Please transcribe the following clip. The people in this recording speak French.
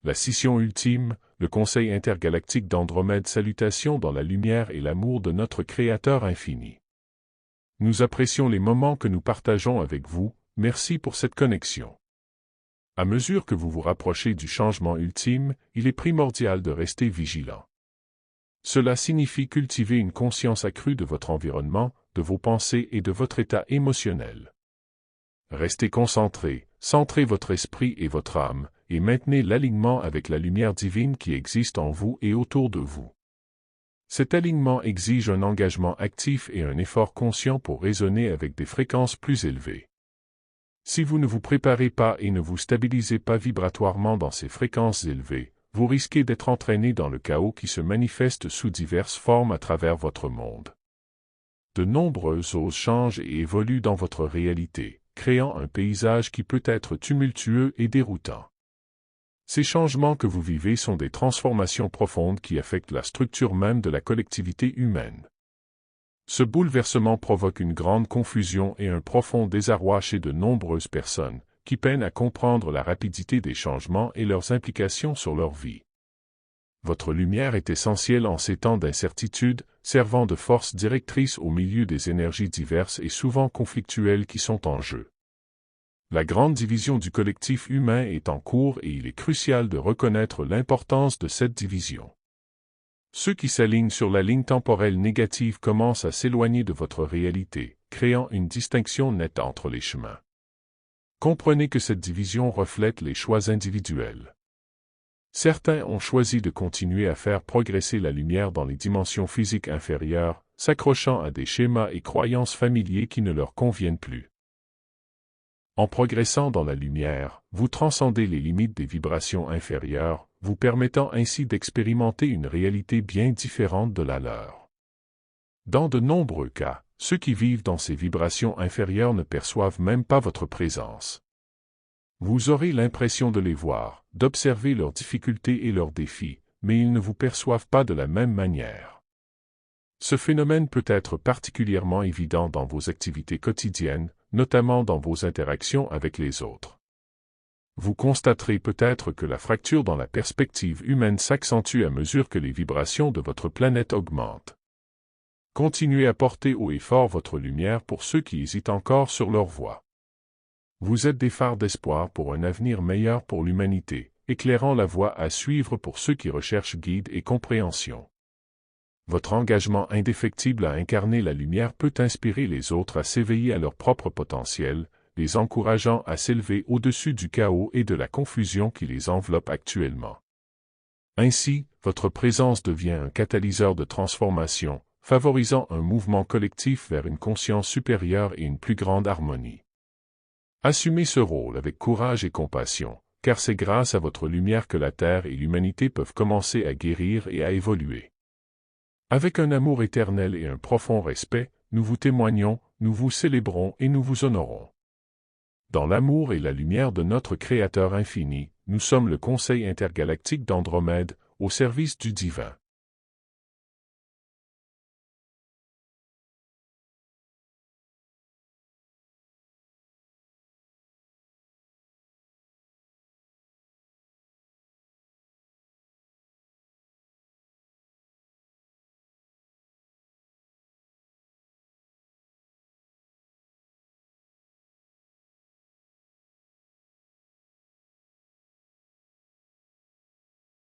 La scission ultime, le Conseil intergalactique d'Andromède. Salutations dans la lumière et l'amour de notre Créateur infini. Nous apprécions les moments que nous partageons avec vous, merci pour cette connexion. À mesure que vous vous rapprochez du changement ultime, il est primordial de rester vigilant. Cela signifie cultiver une conscience accrue de votre environnement, de vos pensées et de votre état émotionnel. Restez concentré, centrez votre esprit et votre âme, et maintenez l'alignement avec la lumière divine qui existe en vous et autour de vous. Cet alignement exige un engagement actif et un effort conscient pour résonner avec des fréquences plus élevées. Si vous ne vous préparez pas et ne vous stabilisez pas vibratoirement dans ces fréquences élevées, vous risquez d'être entraîné dans le chaos qui se manifeste sous diverses formes à travers votre monde. De nombreuses choses changent et évoluent dans votre réalité, créant un paysage qui peut être tumultueux et déroutant. Ces changements que vous vivez sont des transformations profondes qui affectent la structure même de la collectivité humaine. Ce bouleversement provoque une grande confusion et un profond désarroi chez de nombreuses personnes, qui peinent à comprendre la rapidité des changements et leurs implications sur leur vie. Votre lumière est essentielle en ces temps d'incertitude, servant de force directrice au milieu des énergies diverses et souvent conflictuelles qui sont en jeu. La grande division du collectif humain est en cours et il est crucial de reconnaître l'importance de cette division. Ceux qui s'alignent sur la ligne temporelle négative commencent à s'éloigner de votre réalité, créant une distinction nette entre les chemins. Comprenez que cette division reflète les choix individuels. Certains ont choisi de continuer à faire progresser la lumière dans les dimensions physiques inférieures, s'accrochant à des schémas et croyances familiers qui ne leur conviennent plus. En progressant dans la lumière, vous transcendez les limites des vibrations inférieures, vous permettant ainsi d'expérimenter une réalité bien différente de la leur. Dans de nombreux cas, ceux qui vivent dans ces vibrations inférieures ne perçoivent même pas votre présence. Vous aurez l'impression de les voir, d'observer leurs difficultés et leurs défis, mais ils ne vous perçoivent pas de la même manière. Ce phénomène peut être particulièrement évident dans vos activités quotidiennes, notamment dans vos interactions avec les autres. Vous constaterez peut-être que la fracture dans la perspective humaine s'accentue à mesure que les vibrations de votre planète augmentent. Continuez à porter haut et fort votre lumière pour ceux qui hésitent encore sur leur voie. Vous êtes des phares d'espoir pour un avenir meilleur pour l'humanité, éclairant la voie à suivre pour ceux qui recherchent guide et compréhension. Votre engagement indéfectible à incarner la lumière peut inspirer les autres à s'éveiller à leur propre potentiel, les encourageant à s'élever au-dessus du chaos et de la confusion qui les enveloppe actuellement. Ainsi, votre présence devient un catalyseur de transformation, favorisant un mouvement collectif vers une conscience supérieure et une plus grande harmonie. Assumez ce rôle avec courage et compassion, car c'est grâce à votre lumière que la Terre et l'humanité peuvent commencer à guérir et à évoluer. Avec un amour éternel et un profond respect, nous vous témoignons, nous vous célébrons et nous vous honorons. Dans l'amour et la lumière de notre Créateur infini, nous sommes le Conseil intergalactique d'Andromède, au service du divin.